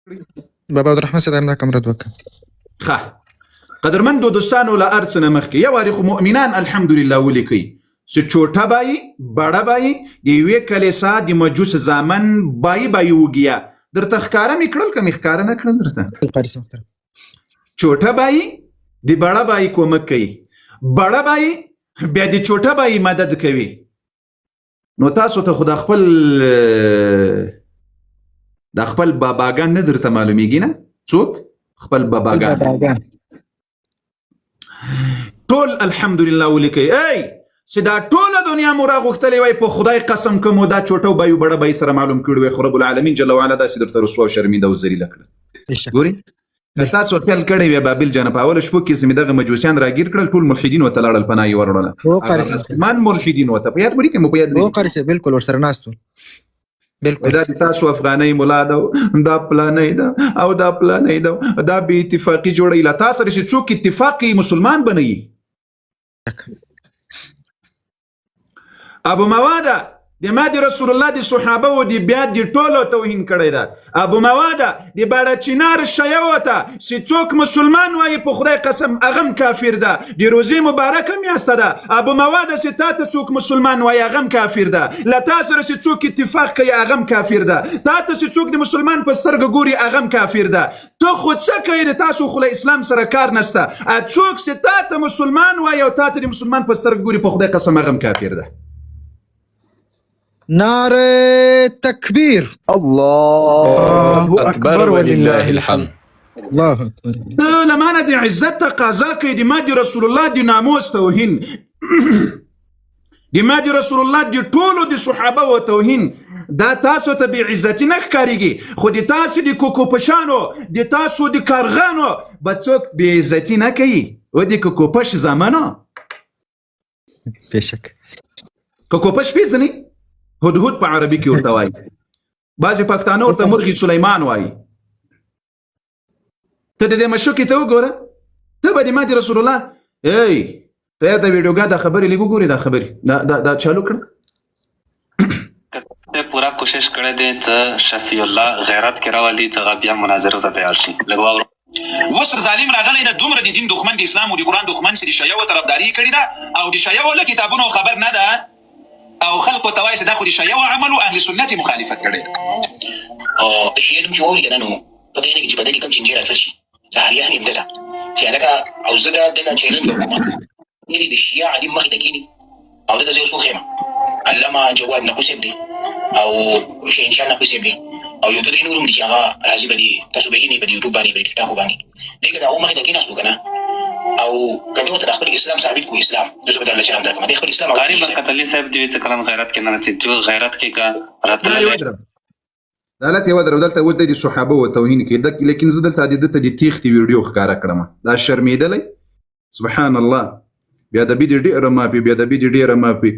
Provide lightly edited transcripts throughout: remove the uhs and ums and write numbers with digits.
بابا عبدالرحمن صاحب همدا کم رد وکړه. ښه قدرمندو دوستانو له هر څه نه مخکې یو وارې خو مؤمنان الحمدلله ولیکئ چې چوټه بایي بړه بایي د یوې کلیسا د مجوس زامن بایي وږیه درته ښکاره مې کړل که مې ښکاره نه کړل درته قاري صاحب محترم چوټه بایي د بړه بایي کومک کوي بړه بایي بیا د چوټه بایي مدد کوي نو تاسو ته خو د خپل باباګان نه درته معلومیږي نه څوک خپل باباګان ټول الحمدلله ولیکئ ای چې دا ټوله دنیا مو راغوښتلې وای په خدای قسم که مو دا چوټه و بایو بړه بای سره معلوم کړي وای خو رب العالمین جل وعلا داسې درته رسوا او شرمنده او ذلیله کړل ګورئ که تاسو خیال کړی وی بابل جانه په اوله شپو کې چې مې دغه مجوسیان راګیر کړل ټول ملحدین ورته لاړل پناه یې وروړله من ملحدین ورته په یاد وړي که مو په یاد وړي قاري صاحب بالکل ورسره ناست ول بالکل دا تاسو افغاني مولا ده دا پلانې ده او دا پلانې ده دا به اتفاقی جوړی لا تاسو سره چې څوک اتفاقی مسلمان بنئ ابو مواده د مادي رسول الله د صحابه او د بیا د ټولو توهین کړی ده ابو مواده د باړه چینار شیوته چې څوک مسلمان وایي په خدای قسم اغم کافر ده د روزي مبارکه میاسته ده ابو مواده چې تا ته څوک مسلمان وایي اغم کافر ده لا تاسو سره چې څوک اتفاق کوي اغم کافر ده تا ته چې څوک د مسلمان په سترګه ګوري اغم کافر ده ته خو څه کوي تاسو خو له اسلام سره کار نشته څوک چې تا ته مسلمان وایي او تا ته د مسلمان په سترګه ګوري په خدای قسم اغم کافر ده نعره تکبیر الله اکبر ولله الحمد الله اکبر لمانه د عزت تقاضا کوي د مادي رسول الله د ناموس توهین د مادي رسول الله د ټولو د صحابه و توهین دا تاسو ته بې عزتي نه ښکارېږي خو د تاسو د کوکوپشانو د تاسو د کارغانو به څوک بې عزتي نه کوي و د کوکوپش زامنو بېشک کوکوپش پېژنئ هدهد په عربي کې ورته وایي بعضې پښتانه ورته مرغي سلیمان وایي ته د دې مشوکې ته وګوره ته به د مادي رسول الله ای ته د ویډیوګاه دا خبرې لږ وګورې دا خبرې دا چالو کړه ته پورا کوشش کړی دی چې شفیع الله غیرت کې راولي چې هغه بیا مناظرو ته تیار شي لږ واورو اوس ظالم راغلی ده دومره د دین دښمن د اسلام او د قرآن دښمن چې د شیعو طرفداري کړې ده او د شیعو له کتابونو خبر نه ده او خلقو ته وایي چې دا خو د شیعو عمل او اهل سنت یې مخالفت کړی شیعه نوم چې واوري که نه نو پته یې نه چې بدن کې کوم چینجې راچول شي زهریان یې همدته چې هلکه او زه دلته چیلنج ورکوم یعنې د شیعه عالم مخې ته کښېني او دلته زه یو څوک یم علامه جواد نقوي صاحب دی او شهنشاه نقوي صاحب دی او یو درې نور هم دي چې هغه راځي به دي تاسو به وینئ په یوټیوب باندې په ټیکټاک باندې دې که د هغو مخې ته کېناستو که نه او کته ته د خپل اسلام ثابت کو اسلام د زبر الله چلام درکمه د خپل اسلام غریب برکت علي صاحب دی چې کلام غیرت کې نه چې جو غیرت کې کا راته دلته یو درو دلته ود د صحابه او توهین کې لیکن زه دلته د تیختي ویډیو ښکارا کړم دا شرمېدلې سبحان الله بیا د بي ډېر ما پی بیا د بي ډېر ما پی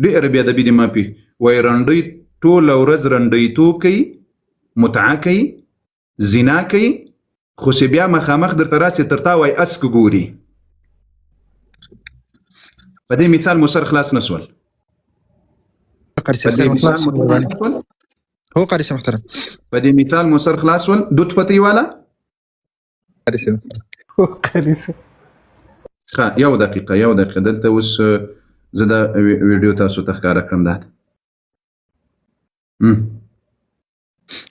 ډېر بیا د بي ما پی وای رنډي ټول ورځ رنډي توپ کوي متعه کوي زنا کوي خو چې بیا مخامخ درته راسي تر تا وای اسک ګوري په دې مثال مو سر خلاص نسول قاري صاحب هو قاري صاحب محترم په دې مثال مو سر خلاص ول دوت پتی والا قاري صاحب یو دقیقه دلته اوس زه دا ویډیو تاسو ته ښکاره کړم دا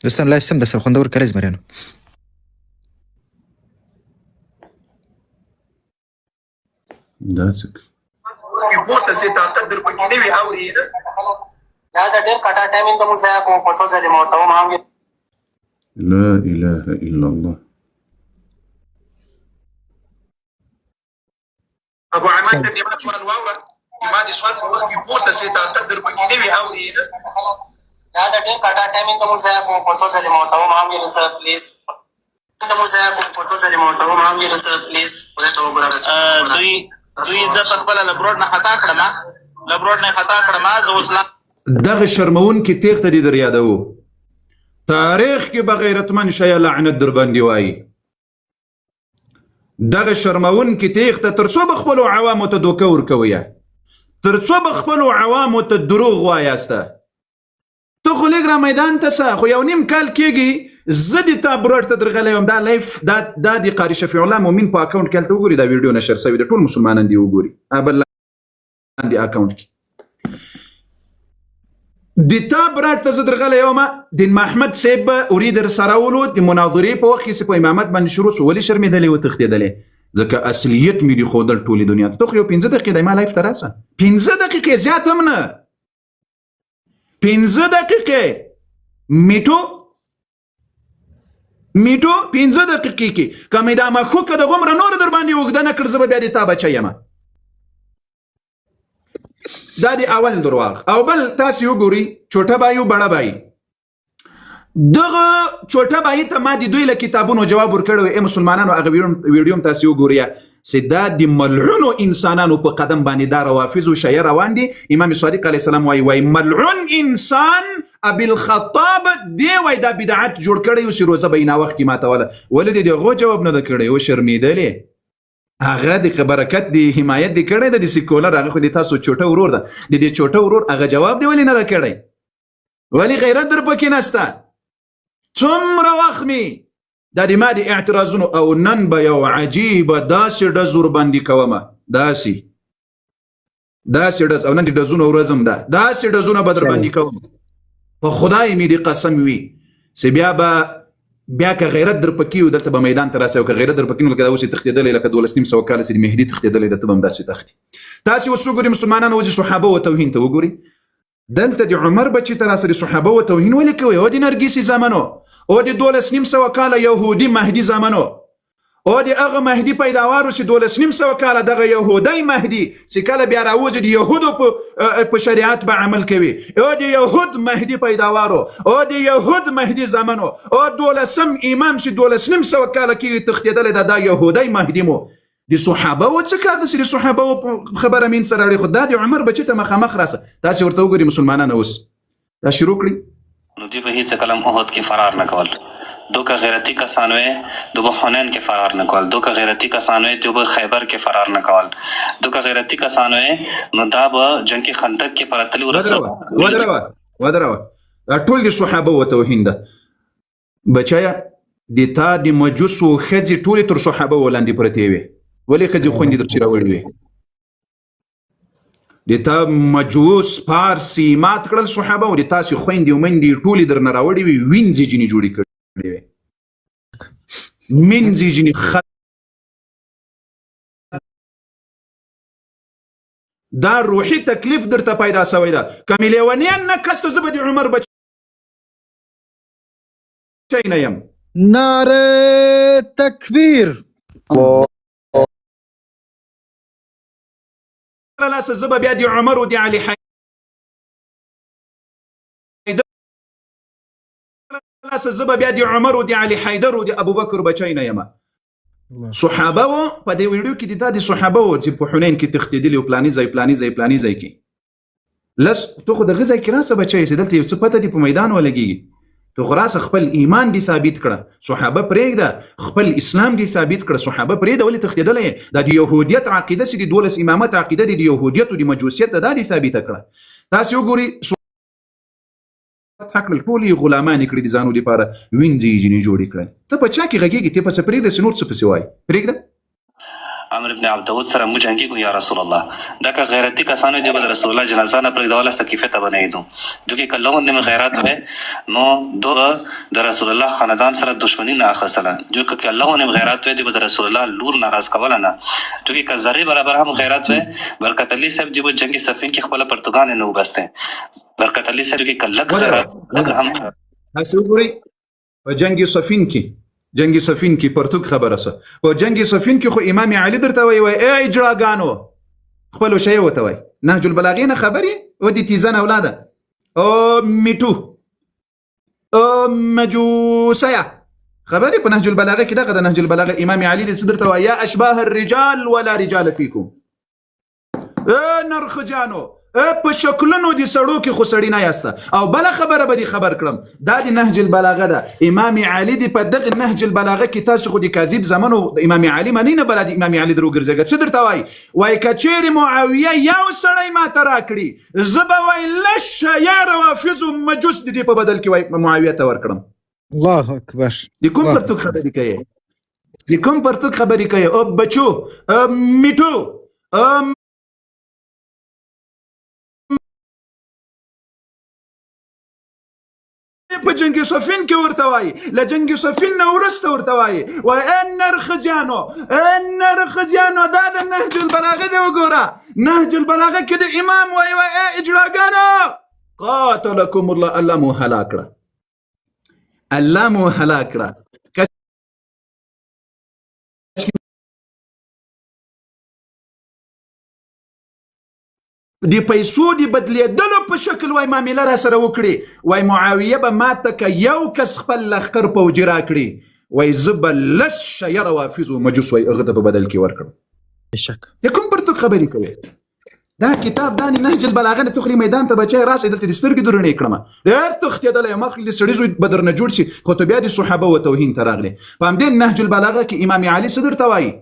دوستان لایف سم د سرخوندور کلیز مریانو دا څه پورته سي طاقت در پکې نه وي اورېده دا ډېر کټا ټایمینګ ته مونږ ځای کوم په څه ځای مو ته مانګي لا اله الا الله ابو عماد دې ما سوال واوره ما دې سوال په وخت کې پورته سي طاقت در پکې نه وي اورېده دا ډېر کټا ټایمینګ ته مونږ ځای کوم په څه ځای مو ته مانګي نو سر پلیز ته مونږ ځای کوم په څه ځای مو ته مانګي نو سر پلیز ولې ته وګورئ دوی زه په خپل لبروډ نه خطا کړم زه اوس دغه شرمون کې تیغته دي در یادو تاریخ کې بغیرتمن شیا لعنت در باندې وایي دغه شرمون کې تیغته تر څو بخپلو عوامو ته دوکه ورکوي تر څو بخپلو عوامو ته دروغ وایاسته ته خو لږ را میدان ته سه خو یو نیم کال کېږي زه د تا برټ ته درغلی یم دا لایف دا د قاري شفیع الله مومن په اکاونټ کې هلته وګوري دا ویډیو نشر شوی د ټول مسلمانان دی وګوري بل لاندې اکاونټ کې د تا برټ ته زه درغلی یم د محمد صاحب به اريد رسراولو د مناظرې په وخت کې په امامت باندې شروع شو ولې شرمېدلې وتښتېدلې ځکه اصلیت مې دي ښودل ټولې دنیا ته خو یو 15 دقیقې دی ما لایف ته راسه 15 دقیقې زیات هم نه 15 دقیقې میټو 15 دقیقې کې که مې دا مخوکه د غومره نور در باندې اوږده نه کړ زه به بیا د تا بچی یم دا د اول درواغ او بل تاسې وګورئ چوټه بایي او بړه بایي دغه چوټه بایي ته ما د دوی له کتابونو جواب ورکړی ای مسلمانانو هغه ویډیو هم تاسې وګورئ چې دا د ملعونو انسانانو په قدم باندې دا روافظ و شیعه روان دي امام صادق علیه السلام وایي ملعون انسان ابي الخطاب دی وایي دا بدعت جوړ کړی و چې روزه به یې ناوخت کې ماتوله ولې د هغو جواب نه ده کړی و شرمېدلې هغه د برکت د حمایت دی کړی د سیکولر هغه خو د تاسو چوټه ورور ده د دې چوټه ورور هغه جواب دی ولې نه ده کړی ولې غیرت در پکې نسته څومره وخت مې دا د ما د اعتراضونو او نن به یو عجیبه داسې ډز ورباندې کومه داسې ډز او نن د ډزونو ورځ هم ده داسې ډزونه به در باندې کوم په خدای مې د قسم وي چې بیا که غیرت در پکې و دلته به میدان ته راسئ او که غیرت در پکې نو لکه دا اوس یې تښتېدلی لکه 12,500 کاله چې د مهدي تښتېدلی ده ته به هم داسې تښتي تاسې اوس وګورئ مسلمانانو اوس صحابه و توهین ته وګورئ دلته د عمر بچي ته راسره صحابه و توهین ولې کوي او د نرګسي زامنو او د 12,500 کاله یهودي مهدي زامنو او د هغه مهدي پیداوارو چې 12,500 کاله دغه یهودی مهدي چې کله بیا راوځي د یهودو په شریعت به عمل کوي او د یهود مهدي پیداوارو او د یهود مهدي زامنو او 12 امام چې 12,500 کاله کې تښتېدلی دا یهودی مهدي مو د صحابه و څه کار د صحابه خبره مين سره اړي خو دا د عمر بچی ته مخامخ راسه تاسې ورته وګورئ مسلمانانو اوس دا شروع کړي نو دی به هیڅ کلم احد کې فرار نه کول دو که غیرتی کسان وی دو به حنین کې فرار نه کول دو که غیرتی کسان وی دو به خیبر کې فرار نه کول دو که غیرتی کسان وی نو دا به جنگ خندق کې پرتلی ودروه ټول د صحابه و توهین ده بچایا د تا د مجوسو ښځې ټولې تر صحابه و لاندې پرتې وي ولې ښځې خویندې در چې راوړي وي د تا مجوس پارسي مات کړل صحابه او د تاسې خویندې او میندې ټولې در نه راوړي وي وینځې جینې جوړې کړې وي منځې جینې دا روحي تکلیف درته پیدا شوی ده که مې لیونیان نه کسته زه به د عمر بچی نه یم نعره تکبیر لاسه زه به بیا د عمر و د علي حیدر و د ابوبکر بچی نه یم صحابه و په دې ویډیو کې د دا د صحابه و چې په حنین کې تښتېدلي و پلاني ځای کې لس تو خو دغه ځای کې راسه بچی چې دلته یو څه پته دي په میدان ولګېږي تو خو راسه خپل ایمان دې ثابت کړه صحابه پرېږده خپل اسلام دې ثابت کړه صحابه پرېږده ولې تښتېدلی دا د یهودیت عقیده چې د 12 امامت عقیده د یهودیت او د مجوسیت دا دې ثابته کړه تاسې وګورئ کړل ټول غلامان کړي دي ځانو لپاره وینځي جنې جوړې کړل ته په چا کې غږیږي ته پس پرېږده چې نور څه پسې وایي پرېږده عمر ابن عبد داود سره مو جنگی یا رسول الله دا که غیرتی کسانو دی به رسول الله جنازه نه پرېږدوله سقیفه ته به نه ایدو جو که کله غوندې غیرت وی نو دو د رسول الله خاندان سره دشمنی نه اخیستله جو که کله غوندې غیرت وی دی به رسول الله لور ناراض کوله نه جو که ذره برابر هم غیرت وی برکت علي صاحب دی به جنگ صفین کې خپل پرتګان نه وبسته برکت علي صاحب کې کله غیرت لکه هم تاسو وګورئ په جنگ صفین کې پرتګ خبره سه په جنگ صفین کې خو امام علي درته وایي ای اجراګانو خپل شی وته وایي نهج البلاغه نه خبري او دي تیزان اولاده او میټو او مجوسيه خبري په نهج البلاغه کې دغه نهج البلاغه امام علي دې درته وایي یا اشباه الرجال ولا رجال فيكم نرخجانو په شکلونو د سړو کې خو سړی نه یاسته. او بله خبره به دې خبر کړم، دا د نهج البلاغه ده. امام علي د په دغه نهج البلاغه کې تاسو خو د کاذب زمانو امام علي منئ نه، بله د امام علي درو ګرځېږه. څه درته وایي؟ وایي که چیرې معاویه یو سړی ماته راکړي، زه به وایي لس یا روافظو مجوس د دې په بدل کې وایي معاویه ته ورکړم. الله اکبر. د کوم پرتوک خبرې کوي؟ د کوم پرتوک خبرې کوي؟ او بچو میټو په جنگ صفین کې ورته وایي، له جنگ صفین نه وروسته ورته وایي نرخجیانو دا د نهج البلاغه دی. وګوره نهج البلاغه کې د امام وایي اجراګانو قاتلکم الله، الله مو هلاک کړه، الله مو هلاک کړه. د پیسو د بدلیدلو په شکل وای معامله را سره وکړي، وای معاویه به ماته که یو کس خپل لښکر پوجي راکړي، وای زه به لس شیه روافظو مجوس وای هغه ته په بدل کې ورکړم. شک د کوم پرتوک خبرې کوي؟ دا کتاب دا نهج البلاغه د تخري میدان ته بچی راسي دلته د سترګې درنې کړم، ډېر تښتېدلی یم، اخلي د سړي زوی به درنه جوړ شي، خو ته بیا د صحابه و توهین ته راغلې. په همدې نهج البلاغه کې امام علي څه درته وایي؟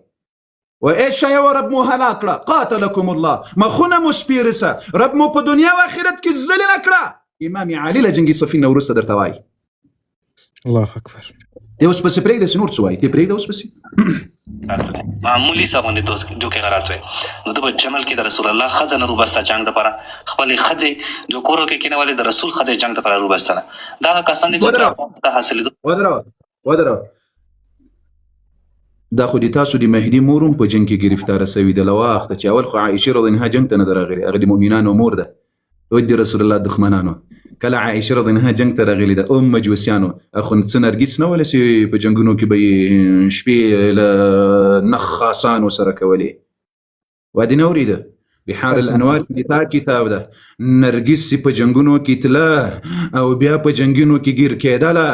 وايش شيء ورب مو هلاك قاتلكم الله، مخونه مو سپیرسه، رب مو په دنیا و آخرت کې ذلیل کړه. امام علي له جنګي صفین ورسته درته وایي. الله اکبر. دی اوس پسې پرېږده چې نور څه وایي، تی پرېږده اوس پسې معمولی څه باندې جو کې غلط وي. نو د جمل کې د رسول الله ښځه نه روبسته جنګ دپاره، خپلې ښځې جو کورو کې کېنولې د رسول ښځې جنګ دپاره روبسته نه. دغه کسان دي چې د حاصلېدو ودروه دا خو د تاسو د مهدي مور هم په جنګ کې ګرفتاره سوي ده. له وخته چې اول خو عایشه رضی الله عنها جنګ ته نه ده راغلې، هغه د مؤمنانو مور ده، د رسول الله دښمنانو. کله عایشه رضی الله عنها جنګ ته راغلې ده، مجوسیانو اخو څه نرګس نه ولا چې په جنګونو کې به شپې له نخاسانو سره کولې. وادي نه اورېده بحار الانوار کې دا کتاب ده، نرګس په جنګونو کې تله او بیا په جنګونو کې ګیر کېدله،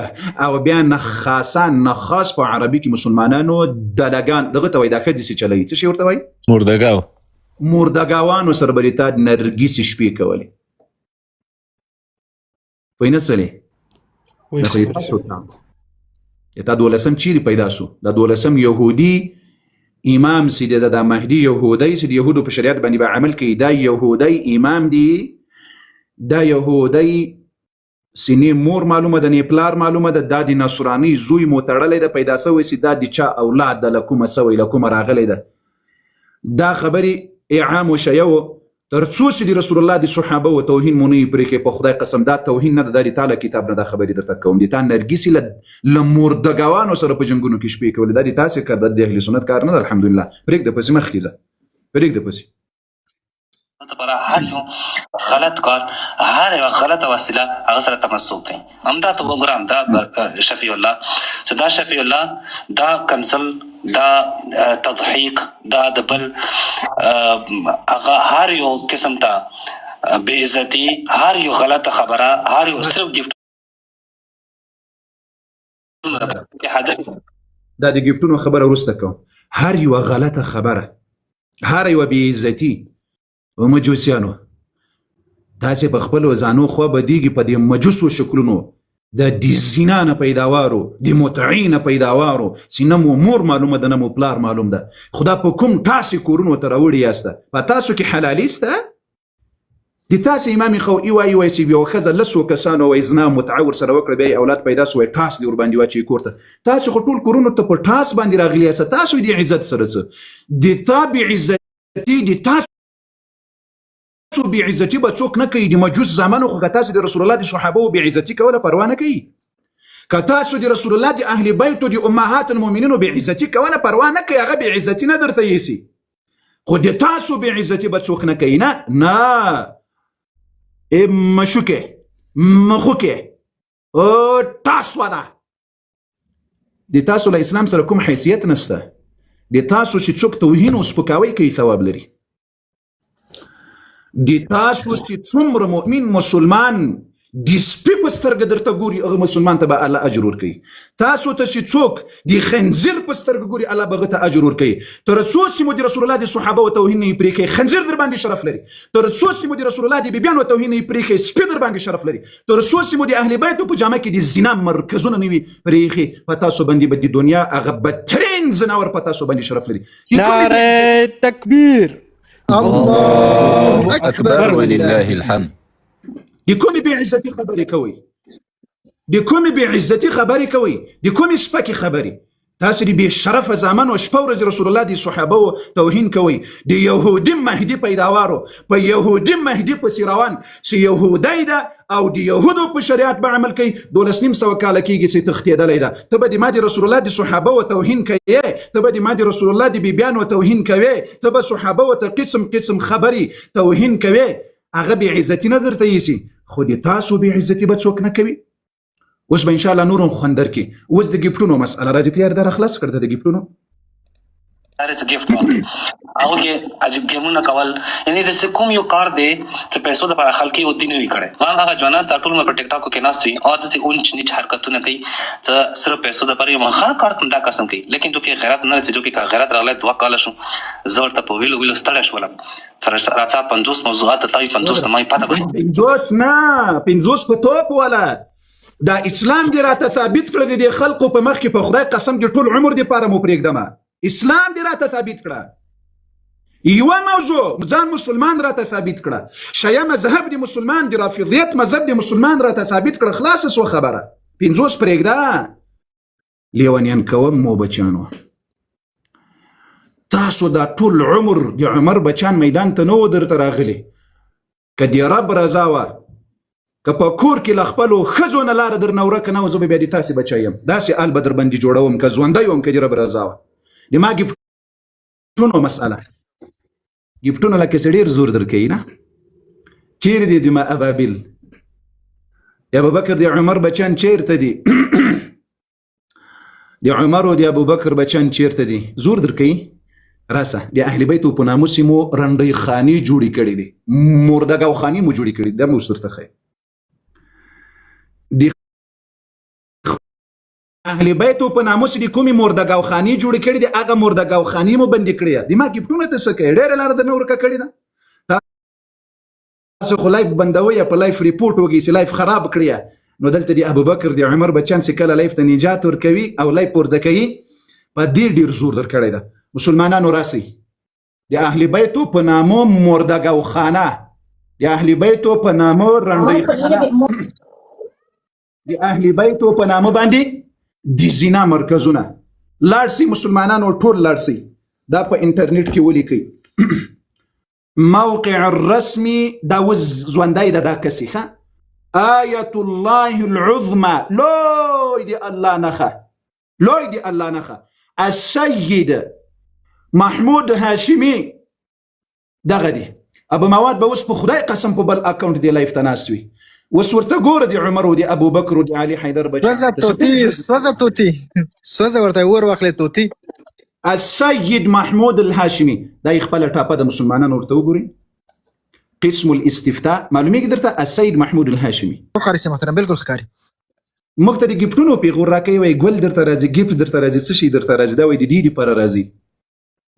او بیا نخاسان، نخاس په عربي کې مسلمانانو دلګان دغه ته وایي، دا ښځې چې چلوي څه شی ورته وایي؟ مردګاوانو سره به تا نرګس شپې کولې. پوه نه سولې؟ دا 12 چیرې پیدا سو؟ دا 12 یهودي امام سي دا مهدي يهودي سي يهودو په شریعت باندې به عمل کوي. دا يهودي امام دي، دا يهودي سینې مور معلومه ده، نه پلار معلومه ده، دا د نصراني زوی مو تړلی ده، پیدا سوی سي، دا د چا اولاد ده، له کومه سوی، له کومه راغلی ده. دا خبرې اعام وشیو تر څو چې د رسول الله د صحابه و توهین مو نه وي پرې کې. په خدای قسم دا توهین نه ده، دا د تا له کتاب نه دا خبرې درته کوم. د تا نرګسي له مردګاوانو سره په جنګونو کې شپې کولې، دا د تاسې کار، دا د اهل سنت کار نه ده. الحمدلله پرېږده پسې مخکې ځه، پرېږده پسې. لپاره هر یو غلط کار، هر یو غلطه وسیله هغه سره تمسک کوي. همدا ته وګورم دا شفیع الله چې دا شفیع الله دا کنسل، دا تضحیق، دا د بل هغه هر یو قسم ته بے عزتی، هر یو غلطه خبره، هر یو صرف ګفت دا د ګفټونو خبره وروسته کوم. هر یو غلطه خبره، هر یو بې عزتي و مجوسیانو تاسې په خپلو ځانو خوا بدیږي په دې مجوسو شکلونو، د زنا نه پیداوارو، د متعې نه پیداوارو، چې نه مو مور معلومه ده، نه مو پلار معلوم ده. خدا په کوم تاسې کورونو ته راوړي یاسته؟ په تاسو کې حلالي سته؟ د تاسې امام خوئي وایي چې یوه ښځه لسو کسانو وایي زنا متعه ورسره وکړه، بیا یې اولاد پیدا سو، وایي ټاس دې ورباندې واچوي کور ته. تاسو خو ټول کورونو ته په ټاس باندې راغلي یاسته. تاسو د عزت سره څه؟ د تا بېعزتي، د تاسو بېعزتي به څوک نه کوي. د مجوس زامنو خو که تاسو د رسول الله د صحابو بېعزتي کوله پروا نه کوي، که تاسو د رسول الله د اهل بیتو د امهات المؤمنینو بېعزتي کوله پروا نه کوي، هغه بېعزتي نه درته یسي. خو د تاسو بېعزتي به څوک نه کوي. نه مشوکې مخوکې تاسو ده، د تاسو له اسلام سره کوم حیثیت نشته. د تاسو چې څوک توهین او سپکاوی کوي ثواب لري. د تاسو چې څومره مؤمن مسلمان د سپي په سترګه درته ګوري هغه مسلمان ته به الله اجر ورکوي. تاسو ته چې څوک د خنزیر په سترګه ګوري الله به هغه ته اجر ورکوي. تر څو چې مو د رسول الله د صحابه او توهین نه پرې کوي خنزیر در باندې شرف لري. تر څو چې مو د رسول الله د بیبیانو توهین نه پرې کوي سپي در باندې شرف لري. تر څو چې مو د اهل بیت په جامه کې د زنا مرکزونه نه وي پرې کوي په تاسو باندې به د دنیا هغه بدترین زناور په تاسو باندې شرف لري. نعره تکبیر الله أكبر ولله الحمد. د کومې بې عزتي خبرې کوئ؟ د کومې بې عزتي خبرې کوئ؟ د کومې سپکې خبرې؟ تاسو د بې شرفه زامن او شپه ورځ رسول الله د صحابه توهین کوئ. د یهودي مهدي پیداوارو په یهودي مهدي پسې روان چې یهودی ده او د یهودو په شریعت به عمل کوي 1200 کاله کېږي چې تښتېدلی ده. ته به د ما د رسول الله د صحابه و توهین کوې، ته به د ما د رسول الله د بیبیانو توهین کوې، ته به صحابه و ته قسم قسم خبرې توهین کوې. هغه بې عزتي نه درته ایسي خو د تاسو بې عزتي به څوک نه کوي. اوس به انشاءالله نور هم خوندر کې. اوس د ګفټونو مسأله راځي. تیار در خلاص کړ د ګفټونو गिफ्ट هغه کې عجیب ګیمونه کول یعنی د کوم یو کار دی چې پیسو د پر خلکي ودی نه وکړي. هغه ځوانان ټول په ټیک ټاک کې ناستي او د اونچ نیچ حرکتونه کوي چې صرف پیسو د پر یو مخه کار کوم دا قسم کوي. لیکن تو کې غیرت نه چې جو کې غیرت راغله دوه کال شو زور ته په ویلو ستړی شولم. سره راځه 50 موضوعات ته 50 مې پته بشه 50 نه 50 په توپ ولا دا اسلام دی راته ثابت کړی دی خلکو په مخ کې په خدای قسم دی ټول عمر دی پاره مو پرېږدم. اسلام دی راته ثابت کړه یو موضوع ځان مسلمان راته ثابت کړه شیعه مذهب دی مسلمان دی رافضیت مذهب دی مسلمان راته ثابت کړه خلاص سو خبره 50 پرېږده لیونیان کوم مو بچانو. تاسو دا ټول عمر د عمر بچان میدان ته نو درته راغلي که د رب رضا وه که په کور کې له خپلو ښځو نه لاره درنه ورکه نه وه زه به بیا د تاسې بچی یم داسې آل به در باندې جوړوم که ژوندی وم که د رب رضا وه. د ما ګفټونو مسأله ګفټونه لکه څه ډېر زور در کوي نه چیرې دي د ما ابابیل د ابوبکر د عمر بچان چیرته دي د عمر او د ابوبکر بچان چیرته دي زور در کوي راسه د اهل بیتو په ناموس مو رنډۍ خانې جوړې کړې دي مردګاو خانې مو جوړې کړې دي دا مو اوس درته ښیي. د اهل بیتو په ناموس د کومې مردګاو خانې جوړې کړې دي هغه مردګاو خانې مو بندې کړې دي. ما ګفټونه ته څه کوي ډېره لاره درنه ورکه کړې ده. تاسو خو لایف بندوئ یا په لایف ریپورټ وګئ چې لایف خراب کړی نو دلته د ابوبکر د عمر بچیان چې کله لایف ته نجات ورکوي او لایف پورته کوي په دې ډېر زور در کړی ده. مسلمانانو راسئ د اهل بیتو په نامو مردګاو خانه د اهل بیتو په نامو رنډۍ خانه د اهل بیتو په نامو باندې د زنا مرکزونه لاړ سئ مسلمانانو ټول لاړ سئ دا په انټرنیټ کې ولیکئ موقع الرسمي دا وز ژوندی ده دا کسي ښه آیت الله العظمى لوی دی الله نخه لوی دی الله نخه السید محمود هاشمی دغه دی ابو مواد به اوس په خدای قسم په بل اکاونټ دی لایف ته ناست وي اوس ورته ګوره د عمر او د ابوبکر او د علي حیدر بچی سوزه توتی سوزه ورته ور واخلې توتی السید محمود الهاشمی دا خپل ټاپه د مسلمانانو ورته وګوري قسم الاستفتاء معلومیږي درته السید محمود الهاشمی قاری سي محترم بالکل ښکاري موږ ته د ګفټونو پیغور راکوي وایي ګل درته راځي ګفټ درته راځي څه شي درته راځي دا وایي د دې دپاره راځي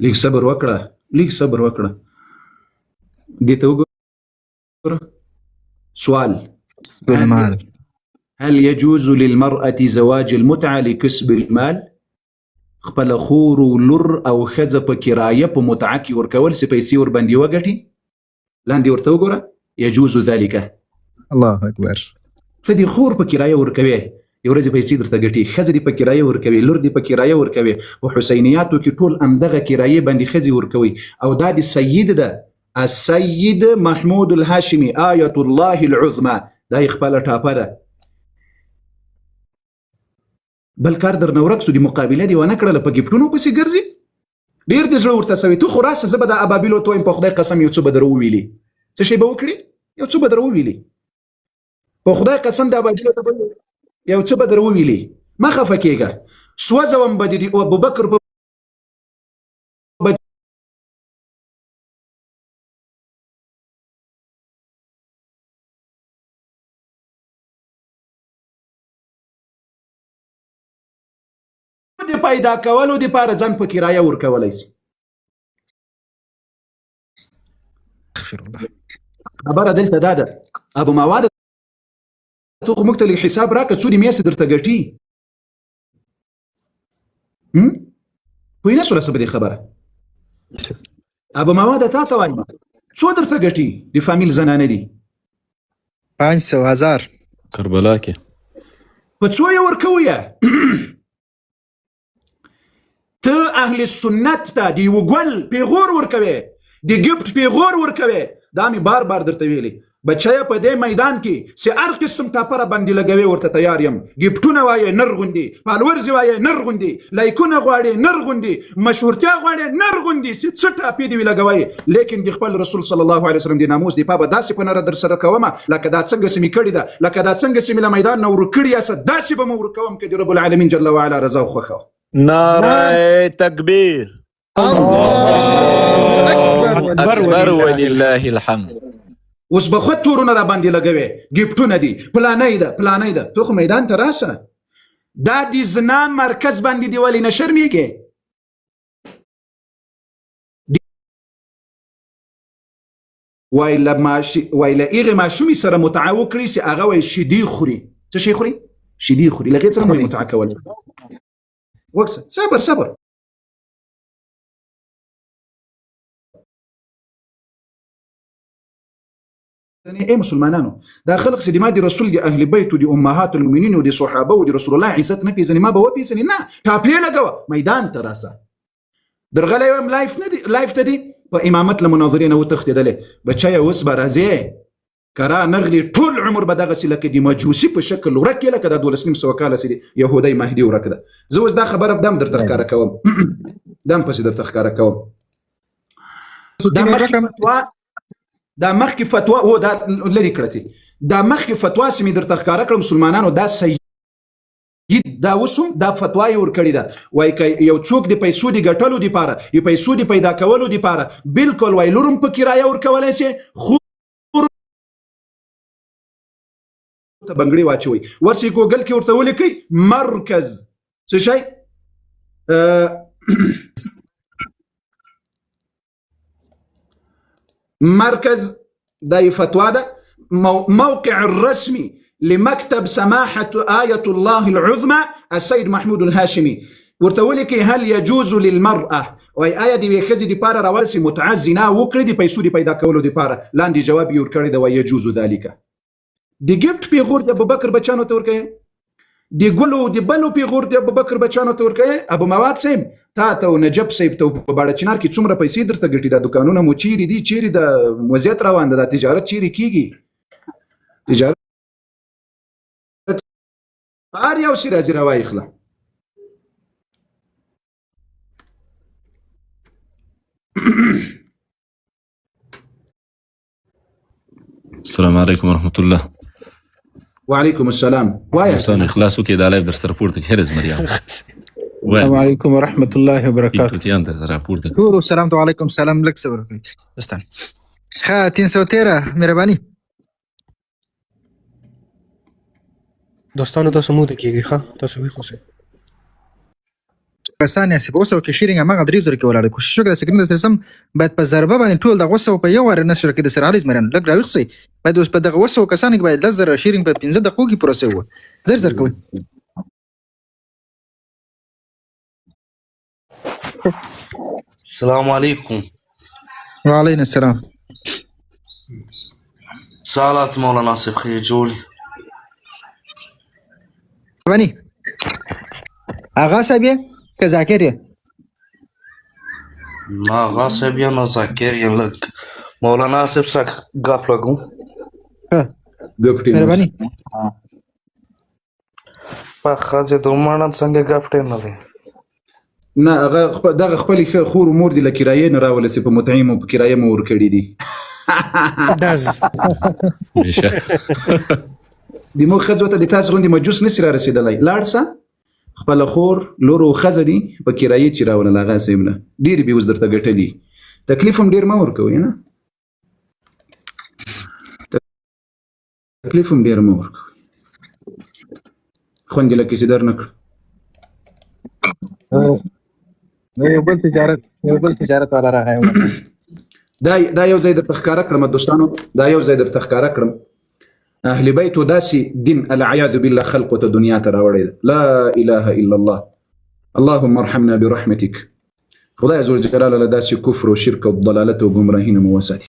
لږ صبر وکړه لږ صبر وکړه دې ته وګوره سؤال بالمال هل يجوز للمرأة زواج المتعة لكسب المال خپل خور و لور او ښځه په کرایه په متعه کې ورکول چې پیسې ورباندې وګټي لاندې ورته وګوره يجوز ذلك الله اکبر ته د خور په کرایه ورکوي یو ورځ پیسې درته ګټي ښځه دې په کرایه ورکوي لور دې په کرایه ورکوي په حسینیاتو کې ټول همدغه کرایې باندې ښځې ورکوي او دا د سید ده السید محمود الهاشمی آیت الله العظمى دا خپل ټاپه ده بل کار درنه ورک سو د مقابله دی ونه کړله په ګفټونو پسې ګرځي ډېر د زړه ورته سوي تو خو راسه زه به د ابابیلو تویم په خدای قسم یو څه به در وویلي څه شی به وکړي یو څه به در وویلي په خدای قسم د ابابیلو یو څه به در وویلي ما خفه کېږه سوځوم به د ابوبکر په د پیدا کولو دپاره ځان په کرایه ورکولی سي. خبره دلته دا ده ابو مواد ته خو موږ ته لږ حساب راکړه څو د میاشتې درته ګټي پوه نه شوله څه په دې خبره ابو مواد تا ته وایم څو درته ګټي د فامیل زنانه دي 500,000 کربلا کې په څو یې ورکویه ته اهل سنت ته د یوه ګل پیغور ورکوې د ګفت پیغور ورکوې دا مې بار بار درته ویلي بچیه په دې میدان کې چې هر قسم تاپره باندې لګوي ورته تیار یم ګفټونه وایې نر غوندي فالورز وایې نر غوندي لایکونه غواړې نر غوندي مشهورتیا غواړې نر غوندي چې څه ټاپې دې وي لګوئ لیکن د خپل رسول صلی الله علیه وسلم د ناموس دفاع به داسې په نره در سره کومه لکه دا څنګه چې مې کړې ده لکه دا څنګه چې مې له میدان نه ورک کړي یاست داسې به مې ورکوم که د رب العالمین جل وعلا رضا او خوښه نعره تکبیر اکبر ولله الحمد اوس به خود تورونه را باندې لګوي ګفټونه دي پلانۍ ده تو خو میدان ته راسه دا د زنا مرکز باندې دی ولې نه شرمېږې وای له هغې ماشومې سره متعه وکړي چې هغه وایي شیدې خوري څه شی خوري شیدې خوري له هغې سره مو متعه کولی وکسه صبر اے مسلمانانو دا خلق چې د ما د رسول د اهل بیت او د امهات المؤمنین او د صحابه او د رسول الله عزت نه پیژني ما به وپیژني نه ټاپې لګوه میدان ته راسه درغلی وایم لایف ته دي په امامت له مناظرې نه وتښتېدلې بچیه اوس به راځې که را نغلي ټول عمر به دغسې لکه د مجوسي په شکل ورک یې لکه دا 12,500 کاله چې د یهودی مهدي ورک ده زه اوس دا خبره دم درته ښکاره کوم دم پسې درته ښکاره کوم دا مخکې فتوا او دا لري کړه دا مخکې فتوا چې مې درته ښکاره کړه مسلمانانو دا سید دا اوسم دا فتوا یې ورکړې ده وایي که یو څوک د پیسو د ګټلو دپاره د پیسو د پیدا کولو دپاره بلکل وایي لور هم په کرایه ورکولی شي خو ته بنګړې واچوئ ورسې ګوګل کې ورته ولیکئ مرکز څه شی مركز داي فتوى ده موقع الرسمي لمكتب سماحة آية الله العظمى السيد محمود الهاشمي ورتولك هل يجوز للمرأة وي آية دي بيخزي دي بارا روالسي متعزنا وكري دي بيسو دي بيدا كولو دي بارا لان دي جواب يوركري ده ويجوز ذلك دي جبت بيغور دي أبو بكر بچانو توركي دي قلو دي بلو بيغور دي أبو بكر بچانو توركي أبو مواد سيم تا و نجب سیب ته په باړه چنار کې څومره پیسې درته ګټي دا دکانونه مو چیرې دي چیرې د وضعیت روان ده دا تجارت چیرې کیږي تجارت هر یو شي راځي راوایخله السلام علیکم ورحمت الله وعلیکم السلام وایا دوستان اخلاص وکړئ دا لایف در سره پورته هرز مریم السلام علیکم ورحمت الله وبرکاته ټول سلام علیکم سلام لک صبر استان ښه 313 مهرباني دوستانو تاسو مو ته کېږي ښه تاسو ویښ اوسئ کسان یې په اوسه کې شیرینګ هغه درې زره کې ولاړ کوشش وکړه چې ګرځنده سم باید په ضربه باندې ټول دغه وسو په یو ور نشر کې د سر عریض مرن لګ راوځي باید اوس په دغه وسو کسان کې باید 10 زره شیرینګ په 15 دقیقو کې پروسه و زر کوي السلام علیکم وعلیکم السلام سالات مولانا صاحب خیر جوړ ونی آغا صاحب که ذاکر یې نه آغا صاحب یا نه ذاکر یا لګ مولانا صاحب سره غاپ لګو مهرباني په خاطر د مانه څنګه غاپټ نه دی نه هغه دغه خپل خور مور دي له کرایې نه راولې چې په مطعم او په کرایې مو ورکړي دي داز د مو ښځو ته د تاسو غوندې مجوس نسي را رسېدلی لاړ شه خپله خور لور او ښځه دي په کرایې چې راولل هغه صاحب نه ډېرې بې اوس درته ګټلي تکلیف هم ډېر مه ورکوئ نه تکلیف هم ډېر مه ورکوئ خوند یې لکې چې در نه کړ یو بل تجارت والا راغی. دا یو ځای درته ښکاره کړم دوستانو، دا یو ځای درته ښکاره کړم. اهل بیتو داسې دین العیاذ بالله خلقو ته دنیا ته راوړی ده. لا اله الا الله. اللهم ارحمنا برحمتك. خدای عز وجل له داسې کفر او شرک او ضلالت او ګمراهی نه مو وساتي.